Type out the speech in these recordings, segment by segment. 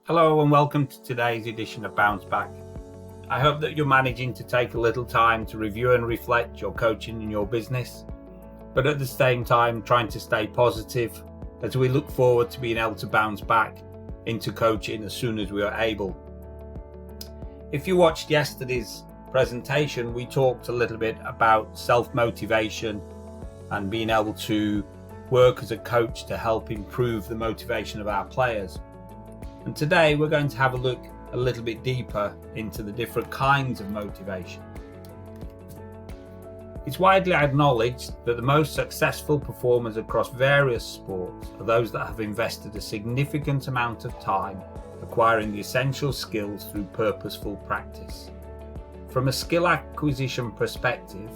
Hello and welcome to today's edition of BounceBack. I hope that you're managing to take a little time to review and reflect your coaching and your business, but at the same time trying to stay positive as we look forward to being able to bounce back into coaching as soon as we are able. If you watched yesterday's presentation, we talked a little bit about self-motivation and being able to work as a coach to help improve the motivation of our players. And today we're going to have a look a little bit deeper into the different kinds of motivation. It's widely acknowledged that the most successful performers across various sports are those that have invested a significant amount of time acquiring the essential skills through purposeful practice. From a skill acquisition perspective,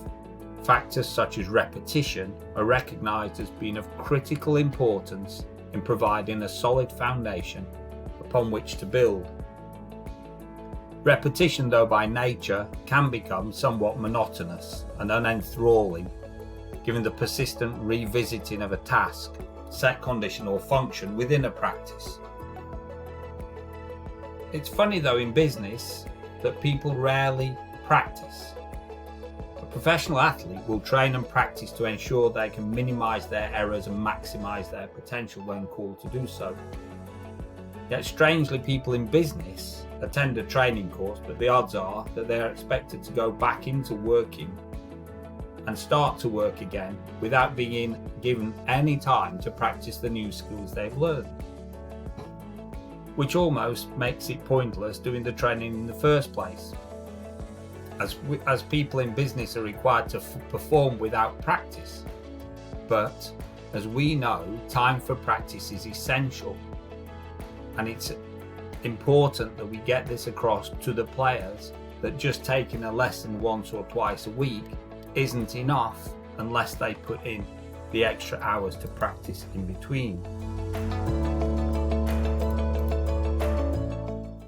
factors such as repetition are recognized as being of critical importance in providing a solid foundation upon which to build. Repetition, though, by nature can become somewhat monotonous and unenthralling, given the persistent revisiting of a task, set condition or function within a practice. It's funny, though, in business that people rarely practice. A professional athlete will train and practice to ensure they can minimize their errors and maximize their potential when called to do so. Yet strangely, people in business attend a training course, but the odds are that they are expected to go back into working and start to work again without being given any time to practice the new skills they've learned, which almost makes it pointless doing the training in the first place, as people in business are required to perform without practice. But as we know, time for practice is essential. And it's important that we get this across to the players that just taking a lesson once or twice a week isn't enough unless they put in the extra hours to practice in between.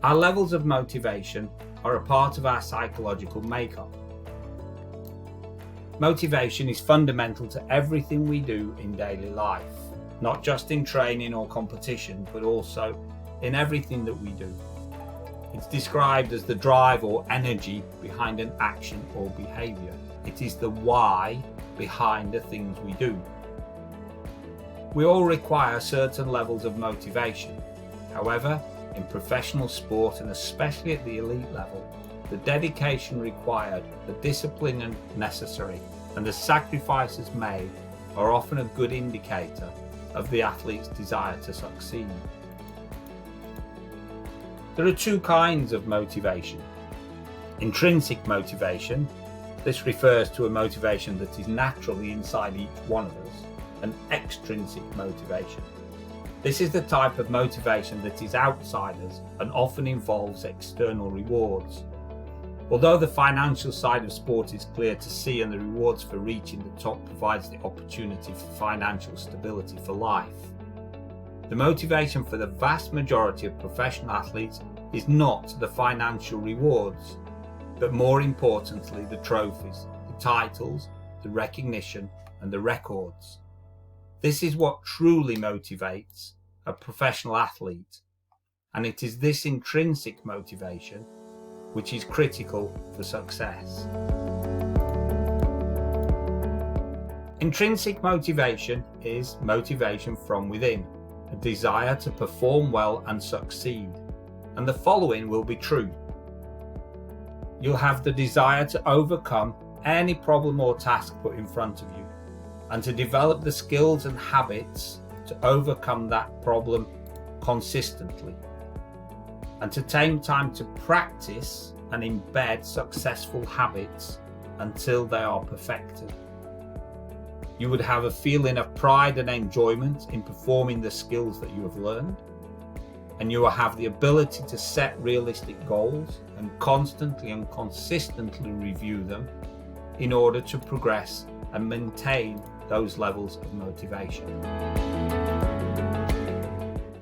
Our levels of motivation are a part of our psychological makeup. Motivation is fundamental to everything we do in daily life, not just in training or competition, but also in everything that we do. It's described as the drive or energy behind an action or behavior. It is the why behind the things we do. We all require certain levels of motivation. However, in professional sport, and especially at the elite level, the dedication required, the discipline necessary, and the sacrifices made are often a good indicator of the athlete's desire to succeed. There are two kinds of motivation. Intrinsic motivation, this refers to a motivation that is naturally inside each one of us, and extrinsic motivation. This is the type of motivation that is outside us and often involves external rewards. Although the financial side of sport is clear to see and the rewards for reaching the top provides the opportunity for financial stability for life, the motivation for the vast majority of professional athletes is not the financial rewards, but more importantly the trophies, the titles, the recognition and the records. This is what truly motivates a professional athlete, and it is this intrinsic motivation which is critical for success. Intrinsic motivation is motivation from within, a desire to perform well and succeed, and the following will be true. You'll have the desire to overcome any problem or task put in front of you, and to develop the skills and habits to overcome that problem consistently, and to take time to practice and embed successful habits until they are perfected. You would have a feeling of pride and enjoyment in performing the skills that you have learned, and you will have the ability to set realistic goals and constantly and consistently review them in order to progress and maintain those levels of motivation.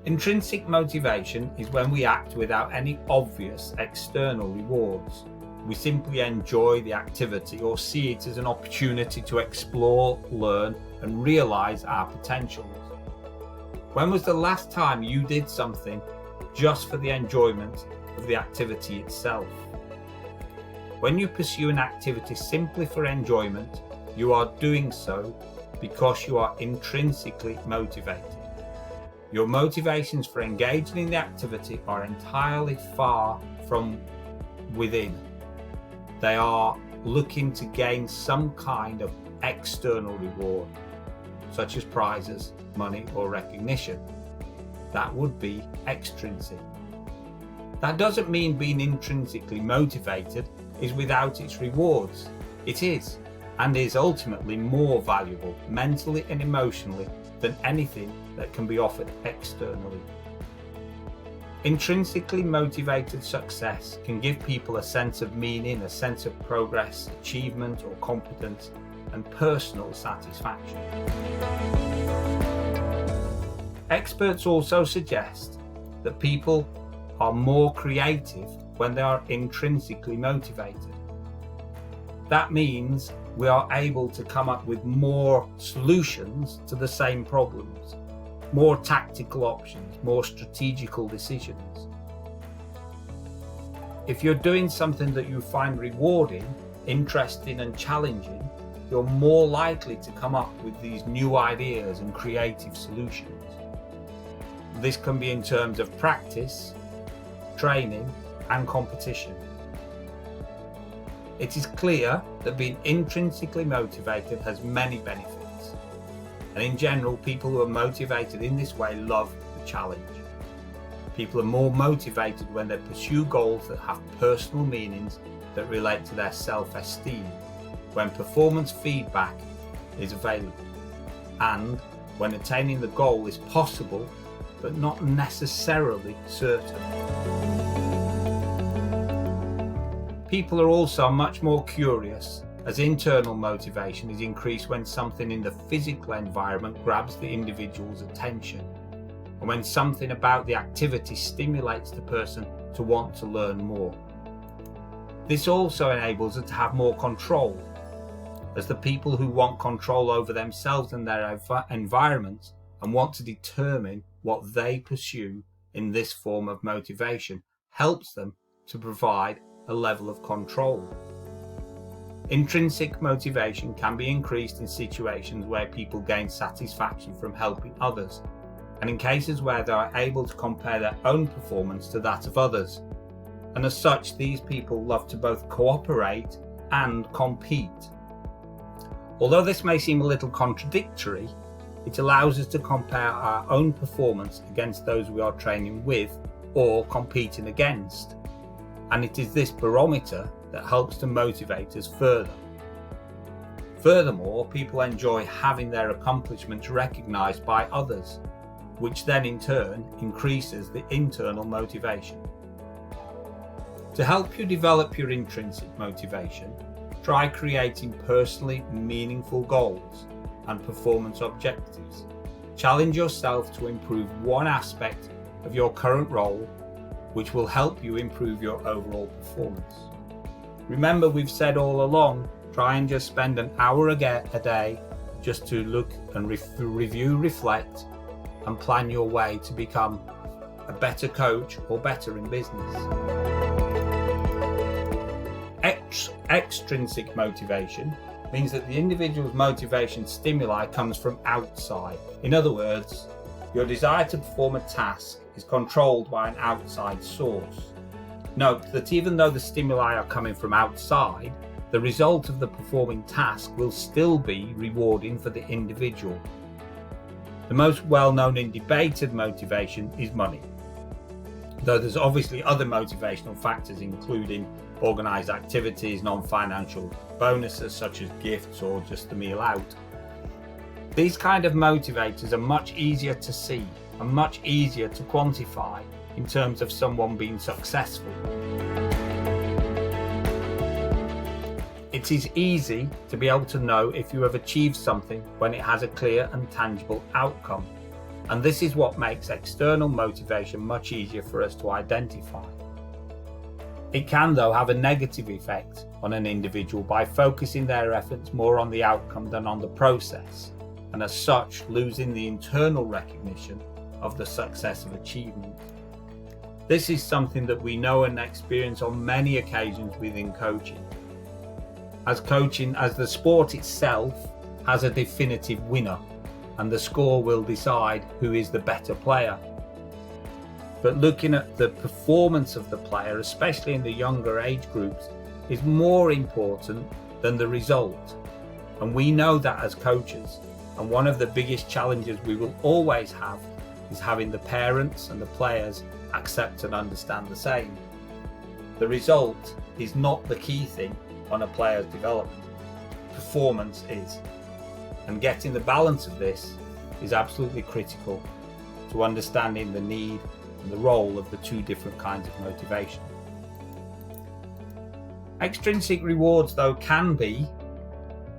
Intrinsic motivation is when we act without any obvious external rewards. We simply enjoy the activity or see it as an opportunity to explore, learn, and realize our potentials. When was the last time you did something just for the enjoyment of the activity itself. When you pursue an activity simply for enjoyment, you are doing so because you are intrinsically motivated. Your motivations for engaging in the activity are entirely far from within. They are looking to gain some kind of external reward, such as prizes, money, or recognition. That would be extrinsic. That doesn't mean being intrinsically motivated is without its rewards. It is, and is ultimately more valuable mentally and emotionally than anything that can be offered externally. Intrinsically motivated success can give people a sense of meaning, a sense of progress, achievement or competence, and personal satisfaction. Experts also suggest that people are more creative when they are intrinsically motivated. That means we are able to come up with more solutions to the same problems, more tactical options, more strategical decisions. If you're doing something that you find rewarding, interesting and challenging, you're more likely to come up with these new ideas and creative solutions. This can be in terms of practice, training and competition. It is clear that being intrinsically motivated has many benefits, and in general, people who are motivated in this way love the challenge. People are more motivated when they pursue goals that have personal meanings that relate to their self-esteem, when performance feedback is available, and when attaining the goal is possible but not necessarily certain. People are also much more curious, as internal motivation is increased when something in the physical environment grabs the individual's attention, and when something about the activity stimulates the person to want to learn more. This also enables us to have more control, as the people who want control over themselves and their environment and want to determine what they pursue in this form of motivation helps them to provide a level of control. Intrinsic motivation can be increased in situations where people gain satisfaction from helping others, and in cases where they are able to compare their own performance to that of others. And as such, these people love to both cooperate and compete. Although this may seem a little contradictory, it allows us to compare our own performance against those we are training with or competing against. And it is this barometer that helps to motivate us further. Furthermore, people enjoy having their accomplishments recognized by others, which then in turn increases the internal motivation. To help you develop your intrinsic motivation, try creating personally meaningful goals and performance objectives. Challenge yourself to improve one aspect of your current role, which will help you improve your overall performance. Remember, we've said all along, try and just spend an hour a day just to look and review, reflect, and plan your way to become a better coach or better in business. Extrinsic motivation means that the individual's motivation stimuli comes from outside. In other words, your desire to perform a task is controlled by an outside source. Note that even though the stimuli are coming from outside, the result of the performing task will still be rewarding for the individual. The most well-known and debated motivation is money, though there's obviously other motivational factors including organised activities, non-financial bonuses such as gifts or just the meal out. These kind of motivators are much easier to see and much easier to quantify in terms of someone being successful. It is easy to be able to know if you have achieved something when it has a clear and tangible outcome, and this is what makes external motivation much easier for us to identify. It can, though, have a negative effect on an individual by focusing their efforts more on the outcome than on the process, and as such losing the internal recognition of the success of achievement. This is something that we know and experience on many occasions within coaching. As the sport itself has a definitive winner, and the score will decide who is the better player. But looking at the performance of the player, especially in the younger age groups, is more important than the result. And we know that as coaches. And one of the biggest challenges we will always have is having the parents and the players accept and understand the same. The result is not the key thing on a player's development. Performance is. And getting the balance of this is absolutely critical to understanding the need and the role of the two different kinds of motivation. Extrinsic rewards, though, can be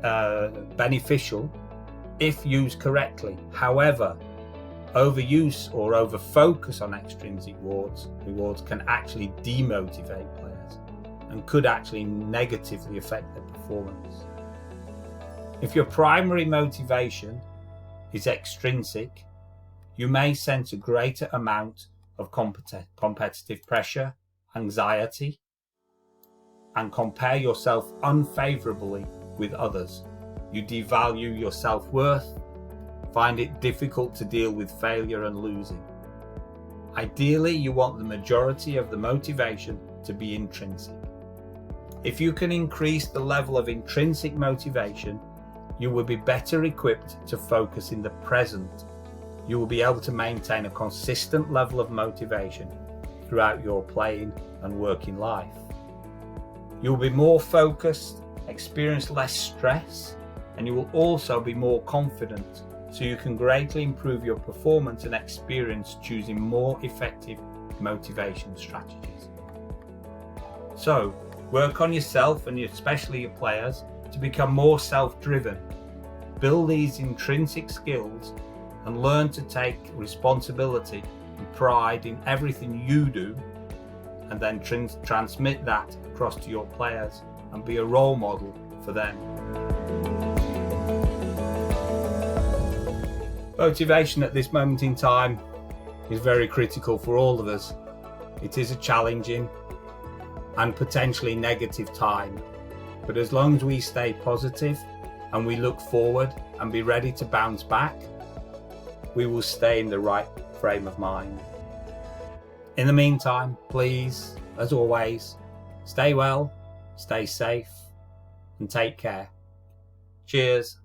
beneficial if used correctly. However, overuse or overfocus on extrinsic rewards can actually demotivate players and could actually negatively affect their performance. If your primary motivation is extrinsic, you may sense a greater amount of competitive pressure, anxiety, and compare yourself unfavorably with others. You devalue your self-worth, find it difficult to deal with failure and losing. Ideally, you want the majority of the motivation to be intrinsic. If you can increase the level of intrinsic motivation, you will be better equipped to focus in the present. You will be able to maintain a consistent level of motivation throughout your playing and working life. You will be more focused, experience less stress, and you will also be more confident, so you can greatly improve your performance and experience choosing more effective motivation strategies. So, work on yourself and especially your players to become more self-driven. Build these intrinsic skills and learn to take responsibility and pride in everything you do, and then transmit that across to your players and be a role model for them. Motivation at this moment in time is very critical for all of us. It is a challenging and potentially negative time, but as long as we stay positive and we look forward and be ready to bounce back, we will stay in the right frame of mind. In the meantime, please, as always, stay well, stay safe, and take care. Cheers.